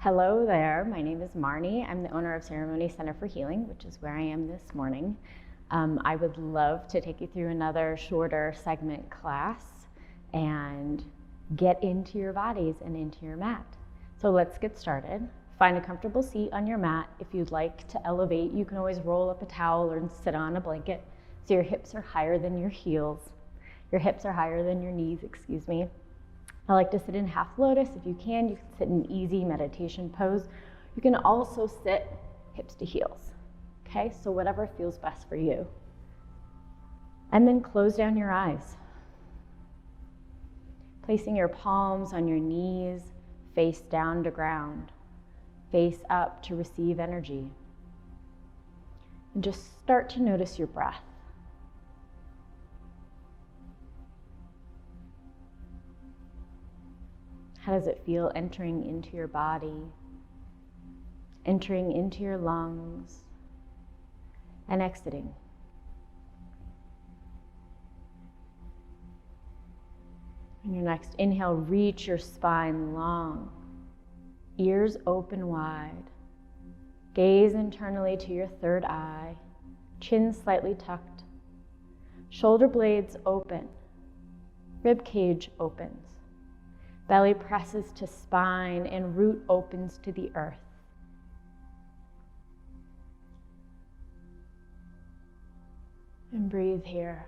Hello there, my name is Marnie. I'm the owner of Ceremony Center for Healing, which is where I am this morning. I would love to take you through another shorter segment class and get into your bodies and into your mat. So let's get started. Find a comfortable seat on your mat. If you'd like to elevate, you can always roll up a towel or sit on a blanket so your hips are higher than your heels. Your hips are higher than your knees, excuse me. I like to sit in half lotus. If you can sit in easy meditation pose. You can also sit hips to heels, okay? So whatever feels best for you. And then close down your eyes. Placing your palms on your knees, face down to ground, face up to receive energy. And just start to notice your breath. How does it feel entering into your body, entering into your lungs, and exiting? On your next inhale, reach your spine long, ears open wide, gaze internally to your third eye, chin slightly tucked, shoulder blades open, rib cage opens. Belly presses to spine and root opens to the earth. And breathe here.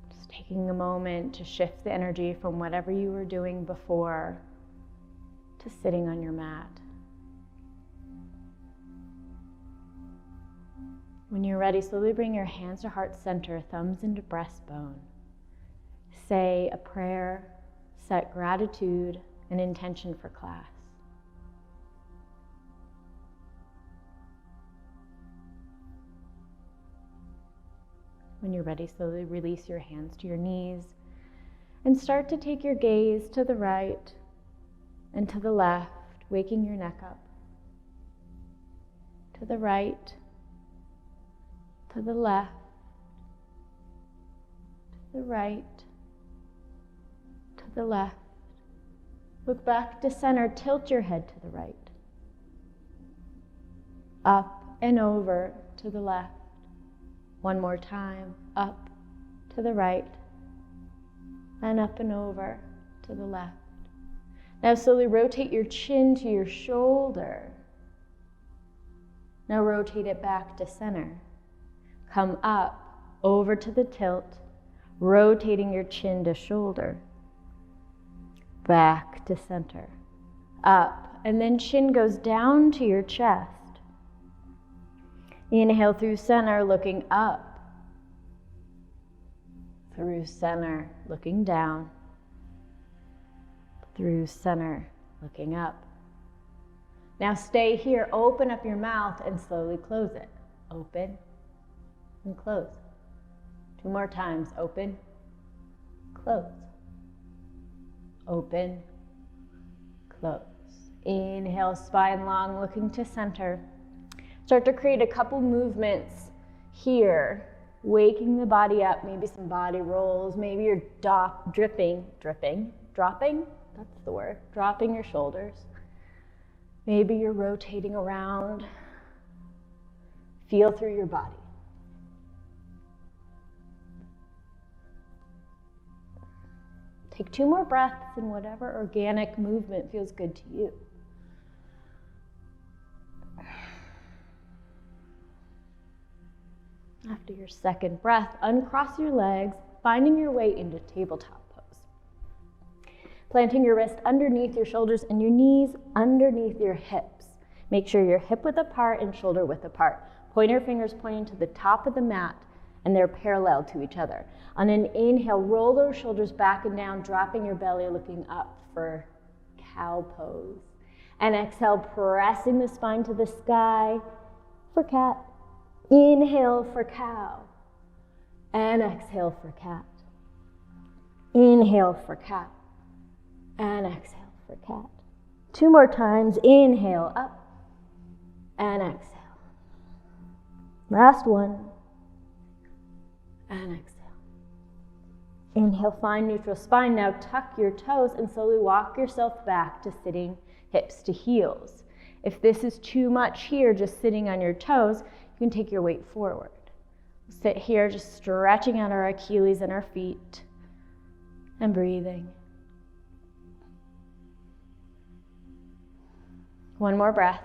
Just taking a moment to shift the energy from whatever you were doing before to sitting on your mat. When you're ready, slowly bring your hands to heart center, thumbs into breastbone. Say a prayer, set gratitude and intention for class. When you're ready, slowly release your hands to your knees and start to take your gaze to the right and to the left, waking your neck up. To the right, to the left, to the right, the left. Look back to center, tilt your head to the right. Up and over to the left. One more time, up to the right, and up and over to the left. Now slowly rotate your chin to your shoulder. Now rotate it back to center. Come up, over to the tilt, rotating your chin to shoulder. Back to center, up, and then chin goes down to your chest. Inhale through center, looking up. Through center, looking down. Through center, looking up. Now stay here, open up your mouth and slowly close it. Open and close. 2 more times, open, close. Open, close. Inhale, spine long, looking to center. Start to create a couple movements here, waking the body up, maybe some body rolls, maybe you're dropping, that's the word, dropping your shoulders. Maybe you're rotating around. Feel through your body. Take 2 more breaths in whatever organic movement feels good to you. After your second breath, uncross your legs, finding your way into tabletop pose. Planting your wrist underneath your shoulders and your knees underneath your hips. Make sure you're hip width apart and shoulder width apart. Pointer fingers pointing to the top of the mat and they're parallel to each other. On an inhale, roll those shoulders back and down, dropping your belly, looking up for cow pose. And exhale, pressing the spine to the sky for cat. Inhale for cow. And exhale for cat. Inhale for cat. And exhale for cat. 2 more times, inhale up and exhale. Last one. And exhale. Inhale, find neutral spine. Now tuck your toes and slowly walk yourself back to sitting hips to heels. If this is too much here, just sitting on your toes, you can take your weight forward. Sit here, just stretching out our Achilles and our feet and breathing. One more breath.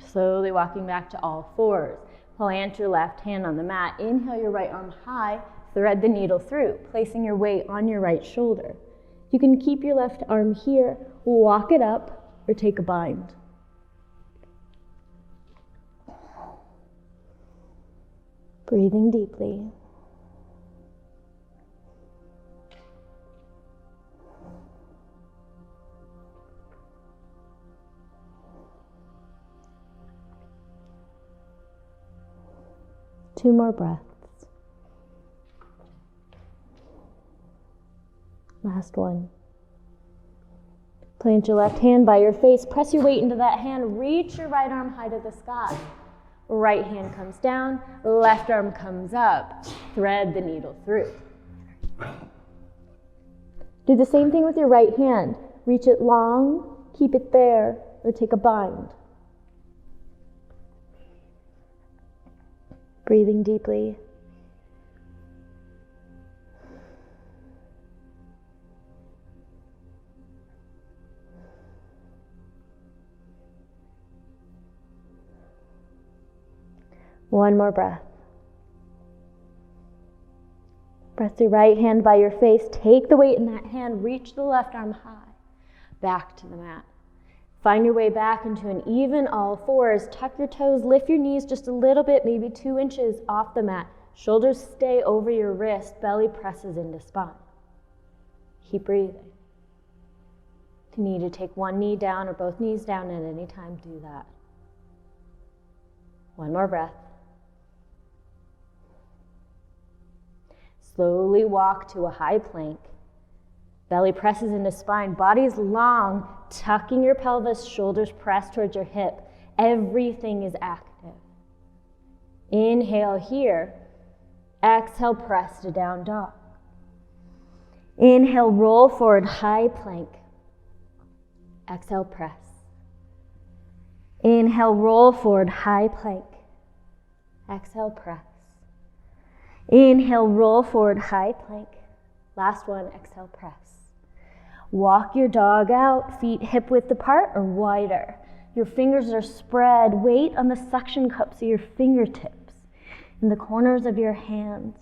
Slowly walking back to all fours. Plant your left hand on the mat. Inhale your right arm high. Thread the needle through, placing your weight on your right shoulder. You can keep your left arm here, walk it up, or take a bind. Breathing deeply. Two more breaths. Last one. Plant your left hand by your face. Press your weight into that hand. Reach your right arm high to the sky. Right hand comes down. Left arm comes up. Thread the needle through. Do the same thing with your right hand. Reach it long, keep it there, or take a bind. Breathing deeply. One more breath. Press your right hand by your face. Take the weight in that hand. Reach the left arm high. Back to the mat. Find your way back into an even all fours. Tuck your toes. Lift your knees just a little bit, maybe 2 inches off the mat. Shoulders stay over your wrist. Belly presses into spine. Keep breathing. If you need to take one knee down or both knees down at any time, do that. One more breath. Slowly walk to a high plank. Belly presses into spine. Body's long, tucking your pelvis, shoulders pressed towards your hip. Everything is active. Inhale here. Exhale, press to down dog. Inhale, roll forward, high plank. Exhale, press. Inhale, roll forward, high plank. Exhale, press. Inhale, roll forward, high plank. Last one, exhale, press. Walk your dog out, feet hip width apart or wider. Your fingers are spread. Weight on the suction cups of your fingertips, in the corners of your hands.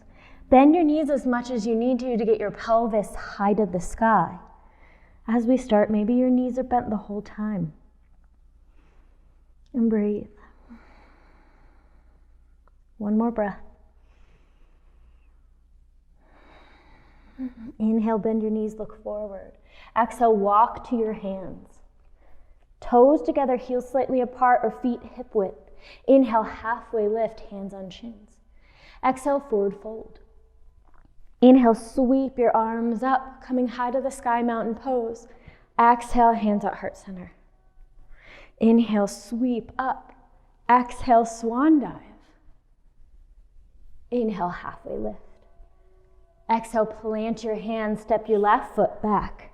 Bend your knees as much as you need to get your pelvis high to the sky. As we start, maybe your knees are bent the whole time. And breathe. One more breath. Inhale, bend your knees, look forward. Exhale, walk to your hands. Toes together, heels slightly apart or feet hip width. Inhale, halfway lift, hands on shins. Exhale, forward fold. Inhale, sweep your arms up, coming high to the sky, mountain pose. Exhale, hands at heart center. Inhale, sweep up. Exhale, swan dive. Inhale, halfway lift. Exhale, plant your hands, step your left foot back.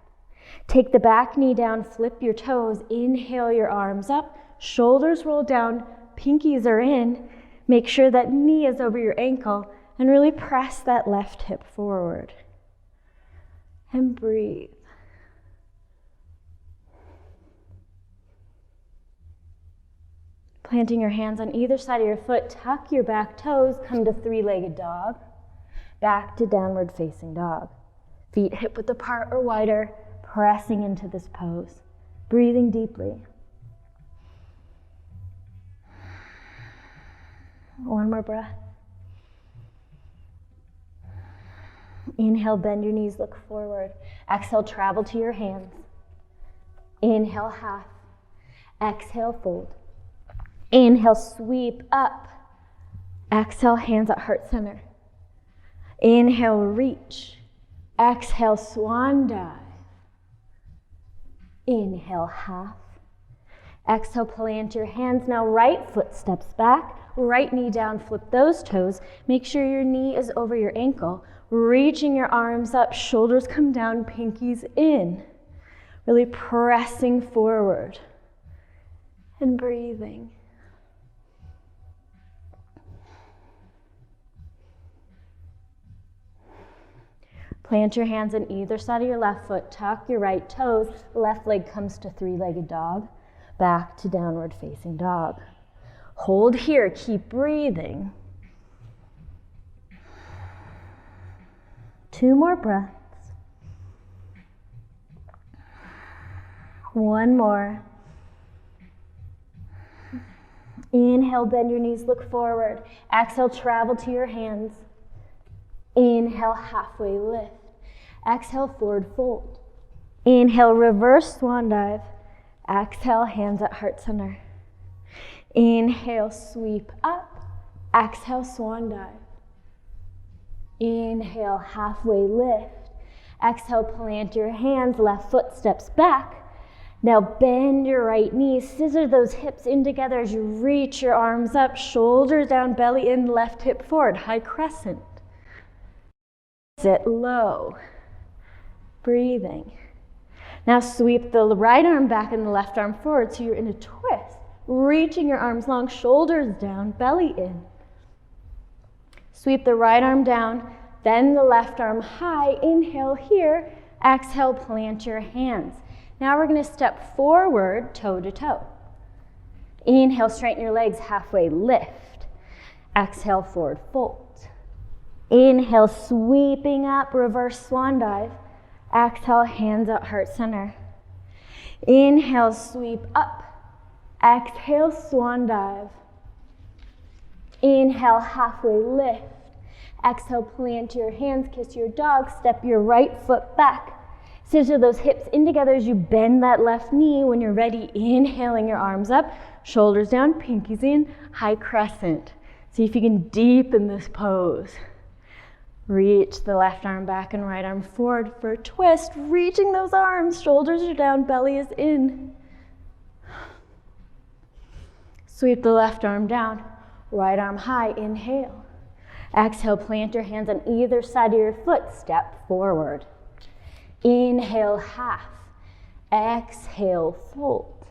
Take the back knee down, flip your toes. Inhale your arms up, shoulders roll down, pinkies are in. Make sure that knee is over your ankle and really press that left hip forward. And breathe. Planting your hands on either side of your foot, tuck your back toes, come to three-legged dog. Back to downward facing dog. Feet hip width apart or wider, pressing into this pose. Breathing deeply. One more breath. Inhale, bend your knees, look forward. Exhale, travel to your hands. Inhale, half. Exhale, fold. Inhale, sweep up. Exhale, hands at heart center. Inhale, reach. Exhale, swan dive. Inhale, half. Exhale, plant your hands. Now right foot steps back, right knee down, flip those toes. Make sure your knee is over your ankle. Reaching your arms up, shoulders come down, pinkies in. Really pressing forward and breathing. Plant your hands on either side of your left foot, tuck your right toes, left leg comes to three-legged dog, back to downward facing dog. Hold here, keep breathing. 2 more breaths. 1 more. Inhale, bend your knees, look forward. Exhale, travel to your hands. Inhale, halfway lift. Exhale, forward fold. Inhale, reverse swan dive. Exhale, hands at heart center. Inhale, sweep up. Exhale, swan dive. Inhale, halfway lift. Exhale, plant your hands, left foot steps back. Now bend your right knee, scissor those hips in together as you reach your arms up, shoulders down, belly in, left hip forward, high crescent. Sit low, breathing. Now sweep the right arm back and the left arm forward so you're in a twist, reaching your arms long, shoulders down, belly in. Sweep the right arm down, then the left arm high. Inhale here, exhale, plant your hands. Now we're going to step forward, toe to toe. Inhale, straighten your legs, halfway lift. Exhale, forward fold. Inhale, sweeping up, reverse swan dive. Exhale, hands at heart center. Inhale, sweep up. Exhale, swan dive. Inhale, halfway lift. Exhale, plant your hands, kiss your dog, step your right foot back. Scissor those hips in together as you bend that left knee. When you're ready, inhaling your arms up, shoulders down, pinkies in, high crescent. See if you can deepen this pose. Reach the left arm back and right arm forward for a twist, reaching those arms, shoulders are down, belly is in. Sweep the left arm down, right arm high, inhale. Exhale, plant your hands on either side of your foot, step forward. Inhale, half. Exhale, fold.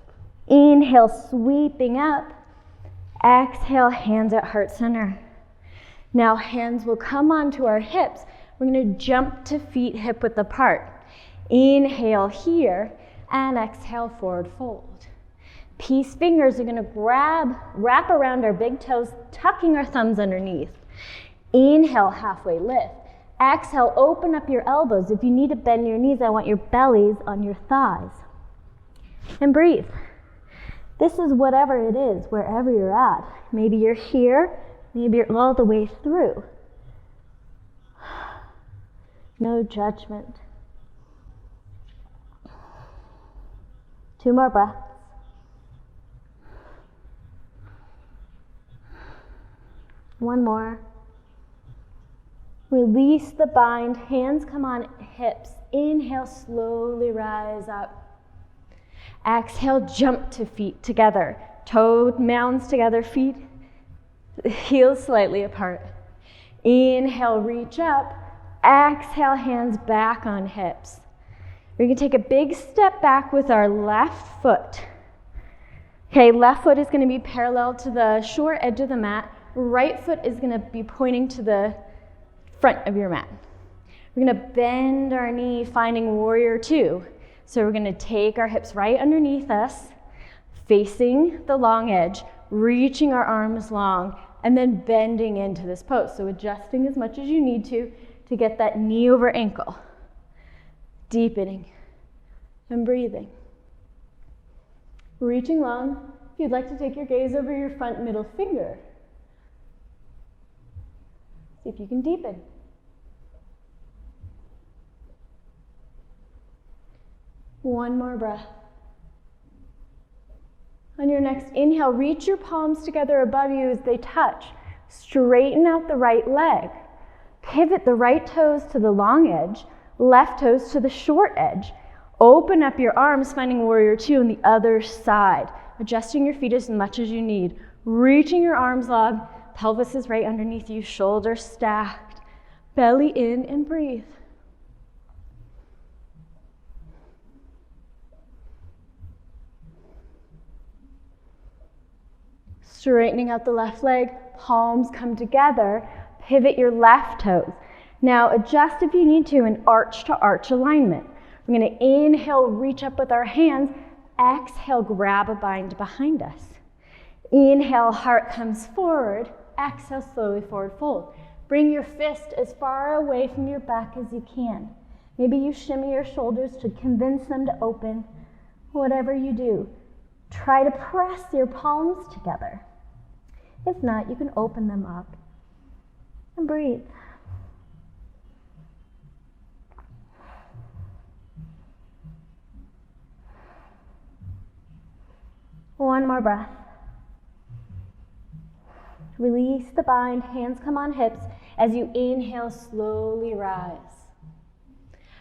Inhale, sweeping up. Exhale, hands at heart center. Now hands will come onto our hips. We're going to jump to feet hip width apart. Inhale here and exhale, forward fold. Peace fingers are going to wrap around our big toes, tucking our thumbs underneath. Inhale, halfway lift. Exhale, open up your elbows. If you need to bend your knees, I want your bellies on your thighs. And breathe. This is whatever it is, wherever you're at. Maybe you're here, maybe you're all the way through. No judgment. 2 more breaths. One more. Release the bind, hands come on hips. Inhale, slowly rise up. Exhale, jump to feet together. Toe mounds together, feet, heels slightly apart. Inhale, reach up. Exhale, hands back on hips. We're going to take a big step back with our left foot. Okay, left foot is going to be parallel to the short edge of the mat. Right foot is going to be pointing to the front of your mat. We're going to bend our knee, finding warrior 2. So we're going to take our hips right underneath us, facing the long edge, reaching our arms long, and then bending into this pose. So adjusting as much as you need to get that knee over ankle. Deepening and breathing. Reaching long. If you'd like to take your gaze over your front middle finger, see if you can deepen. One more breath. On your next inhale, reach your palms together above you as they touch. Straighten out the right leg. Pivot the right toes to the long edge, left toes to the short edge. Open up your arms, finding warrior 2 on the other side. adjusting your feet as much as you need, reaching your arms long, pelvis is right underneath you, shoulders stacked, belly in, and breathe. Straightening out the left leg, palms come together, pivot your left toes. Now adjust if you need to in arch to arch alignment. We're going to inhale, reach up with our hands. Exhale, grab a bind behind us. Inhale, heart comes forward. Exhale, slowly forward fold. Bring your fist as far away from your back as you can. Maybe you shimmy your shoulders to convince them to open. Whatever you do, try to press your palms together. If not, you can open them up and breathe. One more breath. Release the bind, hands come on hips. As you inhale, slowly rise.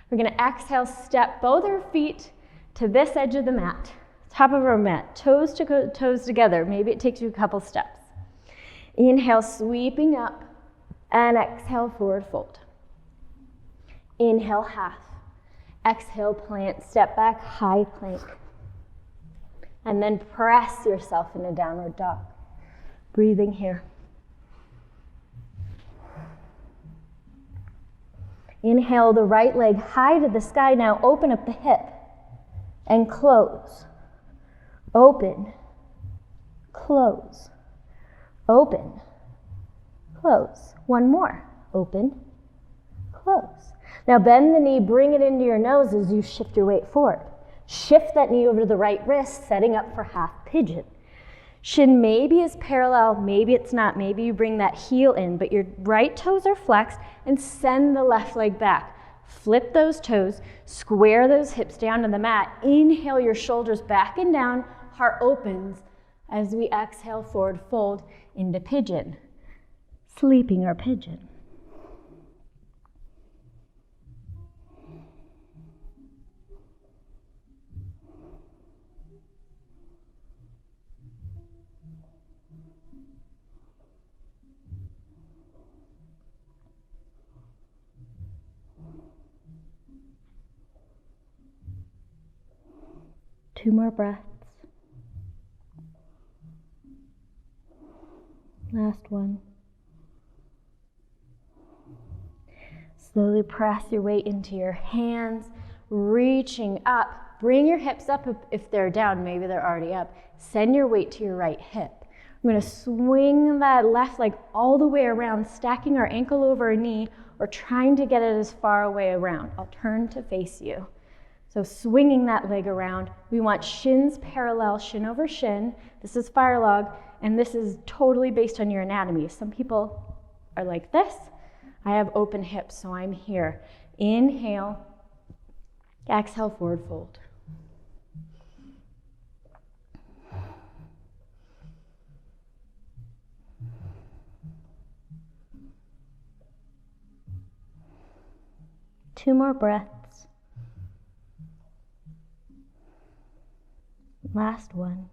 We're going to exhale, step both our feet to this edge of the mat, top of our mat, toes to toes together. Maybe it takes you a couple steps. Inhale, sweeping up, and exhale, forward fold. Inhale, half. Exhale, plant, step back, high plank. And then press yourself into downward dog. Breathing here. Inhale the right leg high to the sky. Now open up the hip and close. Open, close, open, close. One more. Open, close. Now bend the knee, bring it into your nose as you shift your weight forward. Shift that knee over to the right wrist, setting up for half pigeon. Shin maybe is parallel, maybe it's not. Maybe you bring that heel in, but your right toes are flexed, and send the left leg back. Flip those toes, square those hips down to the mat. Inhale your shoulders back and down, heart opens as we exhale, forward fold into pigeon. Sleeping or pigeon. Two more breaths. Last one. Slowly press your weight into your hands, reaching up. Bring your hips up if they're down, maybe they're already up. Send your weight to your right hip. I'm going to swing that left leg all the way around, stacking our ankle over a knee or trying to get it as far away around. I'll turn to face you. So swinging that leg around, we want shins parallel, shin over shin. This is fire log, and this is totally based on your anatomy. Some people are like this. I have open hips, so I'm here. Inhale, exhale, forward fold. Two more breaths. Last one.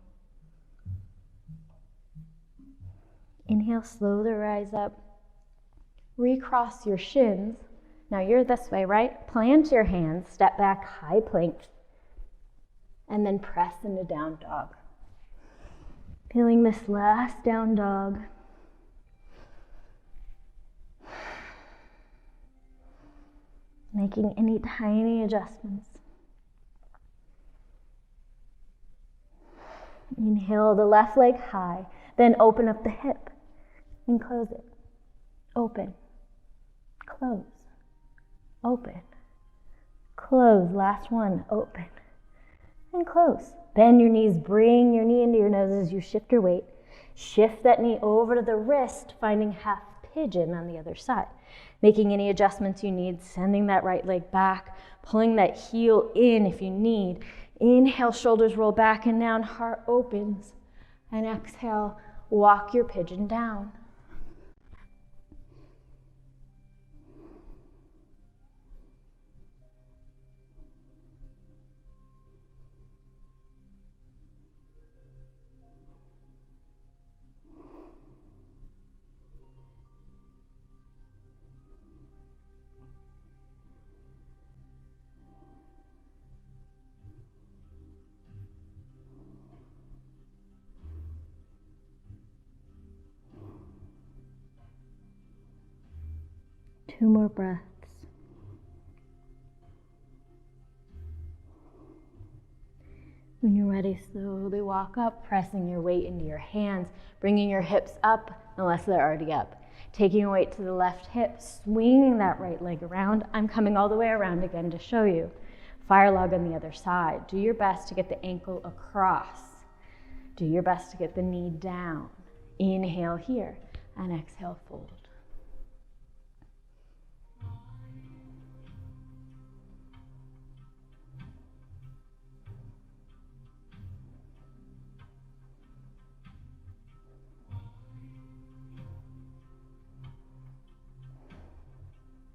Inhale, slowly rise up. Recross your shins. Now you're this way, right? Plant your hands, step back, high plank, and then press into down dog. Feeling this last down dog. Making any tiny adjustments. Inhale the left leg high, then open up the hip and close it. Open, close, open, close. Last one, open and close. Bend your knees, bring your knee into your nose as you shift your weight. Shift that knee over to the wrist, finding half pigeon on the other side. Making any adjustments you need, sending that right leg back, pulling that heel in if you need. Inhale, shoulders roll back and down, heart opens. And exhale, walk your pigeon down. 2 more breaths. When you're ready, slowly walk up, pressing your weight into your hands, bringing your hips up unless they're already up. Taking your weight to the left hip, swinging that right leg around. I'm coming all the way around again to show you. Fire log on the other side. Do your best to get the ankle across. Do your best to get the knee down. Inhale here and exhale, fold.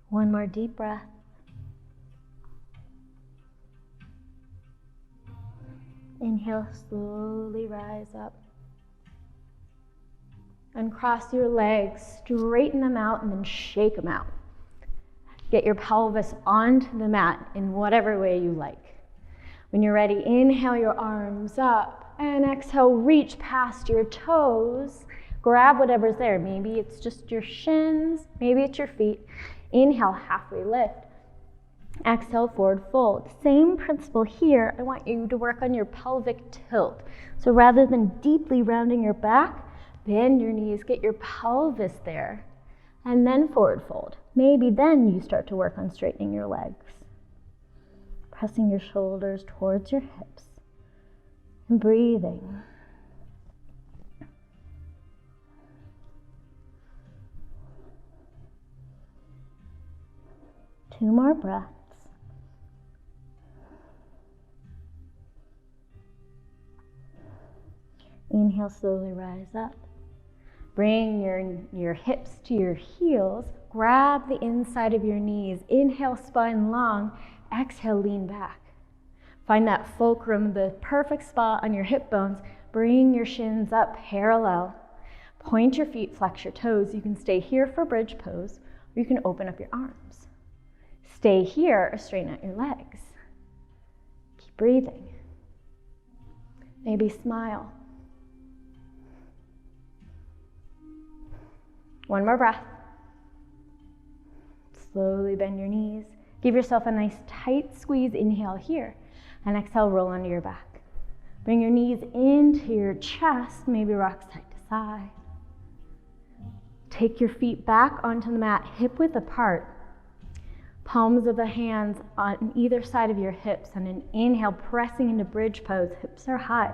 One more deep breath. Inhale, slowly rise up. Uncross your legs, straighten them out, and then shake them out. Get your pelvis onto the mat in whatever way you like. When you're ready, inhale your arms up, and exhale, reach past your toes. Grab whatever's there. Maybe it's just your shins, maybe it's your feet. Inhale, halfway lift. Exhale, forward fold. Same principle here. I want you to work on your pelvic tilt. So rather than deeply rounding your back, bend your knees, get your pelvis there, and then forward fold. Maybe then you start to work on straightening your legs. Pressing your shoulders towards your hips and breathing. Two more breaths. Inhale, slowly rise up. Bring your hips to your heels. Grab the inside of your knees. Inhale, spine long. Exhale, lean back. Find that fulcrum, the perfect spot on your hip bones. Bring your shins up parallel. Point your feet, flex your toes. You can stay here for bridge pose, or you can open up your arms. Stay here or straighten out your legs. Keep breathing. Maybe smile. One more breath. Slowly bend your knees. Give yourself a nice tight squeeze. Inhale here. And exhale, roll onto your back. Bring your knees into your chest. Maybe rock side to side. Take your feet back onto the mat, hip width apart. Palms of the hands on either side of your hips, and an inhale, pressing into bridge pose. Hips are high.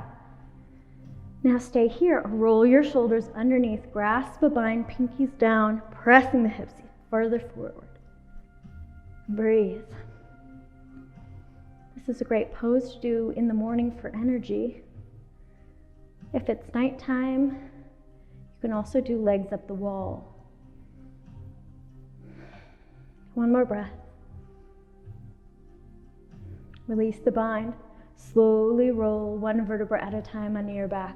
Now stay here. Roll your shoulders underneath. Grasp a bind, pinkies down, pressing the hips further forward. Breathe. This is a great pose to do in the morning for energy. If it's nighttime, you can also do legs up the wall. One more breath. Release the bind. Slowly roll one vertebra at a time onto your back.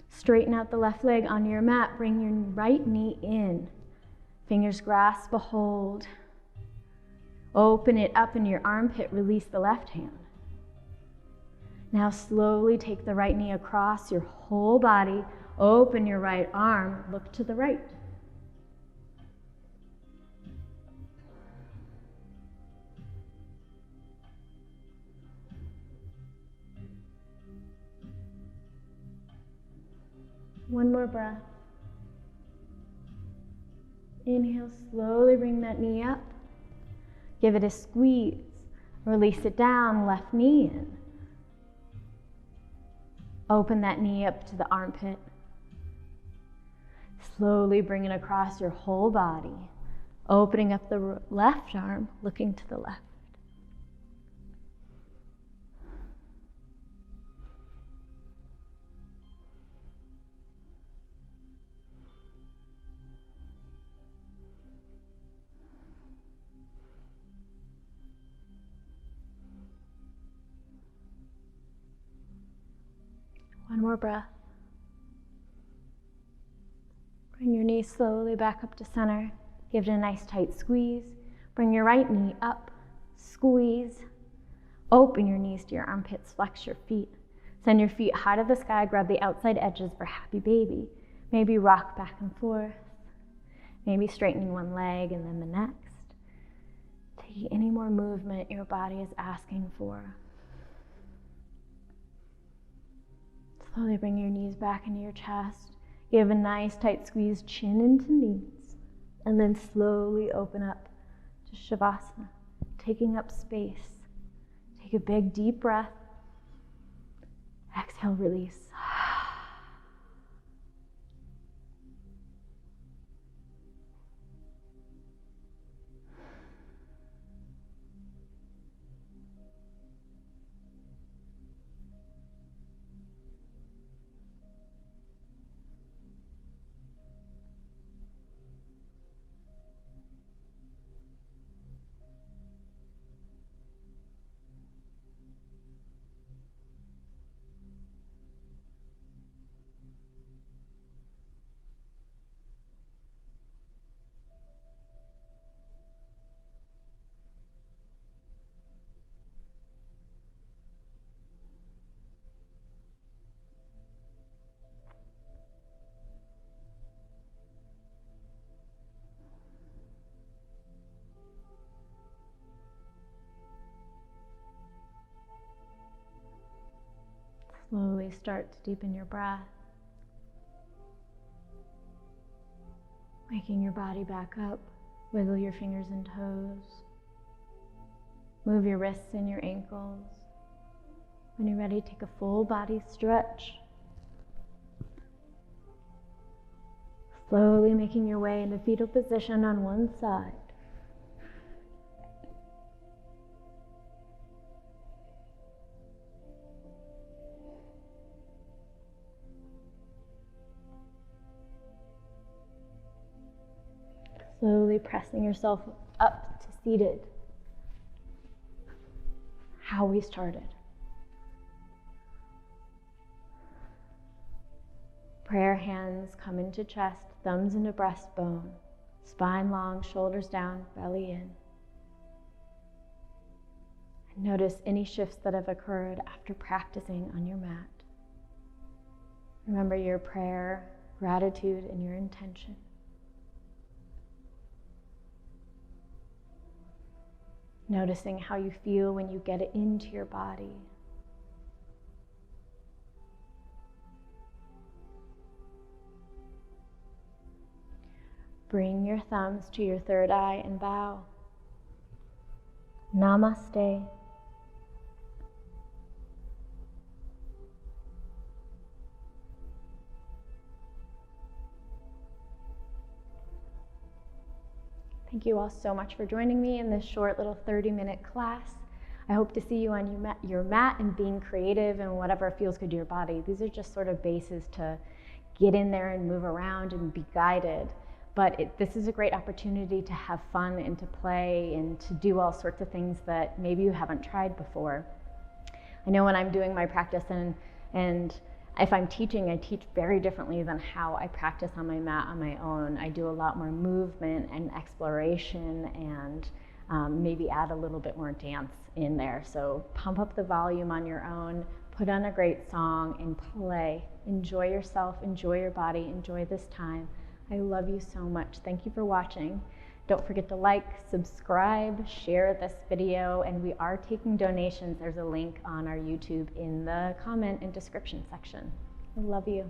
Straighten out the left leg onto your mat. Bring your right knee in. Fingers grasp a hold. Open it up in your armpit. Release the left hand. Now slowly take the right knee across your whole body. Open your right arm. Look to the right. One more breath. Inhale, slowly bring that knee up. Give it a squeeze. Release it down, left knee in. Open that knee up to the armpit. Slowly bring it across your whole body. Opening up the left arm, looking to the left. One more breath. Bring your knees slowly back up to center. Give it a nice tight squeeze. Bring your right knee up, squeeze. Open your knees to your armpits, flex your feet. Send your feet high to the sky, grab the outside edges for happy baby. Maybe rock back and forth. Maybe straightening one leg and then the next. Taking any more movement your body is asking for. Slowly bring your knees back into your chest. Give a nice tight squeeze, chin into knees. And then slowly open up to Shavasana, taking up space. Take a big deep breath. Exhale, release. Slowly start to deepen your breath, waking your body back up. Wiggle your fingers and toes. Move your wrists and your ankles. When you're ready, take a full body stretch. Slowly making your way into fetal position on one side. Slowly pressing yourself up to seated. How we started. Prayer hands come into chest, thumbs into breastbone, spine long, shoulders down, belly in. And notice any shifts that have occurred after practicing on your mat. Remember your prayer, gratitude, and your intention. Noticing how you feel when you get it into your body. Bring your thumbs to your third eye and bow. Namaste. Thank you all so much for joining me in this short little 30-minute class. I hope to see you on your mat and being creative and whatever feels good to your body. These are just sort of bases to get in there and move around and be guided. But this is a great opportunity to have fun and to play and to do all sorts of things that maybe you haven't tried before. I know when I'm doing my practice and if I'm teaching, I teach very differently than how I practice on my mat on my own. I do a lot more movement and exploration and maybe add a little bit more dance in there. So pump up the volume on your own, put on a great song and play. Enjoy yourself, enjoy your body, enjoy this time. I love you so much. Thank you for watching. Don't forget to like, subscribe, share this video, and we are taking donations. There's a link on our YouTube in the comment and description section. I love you.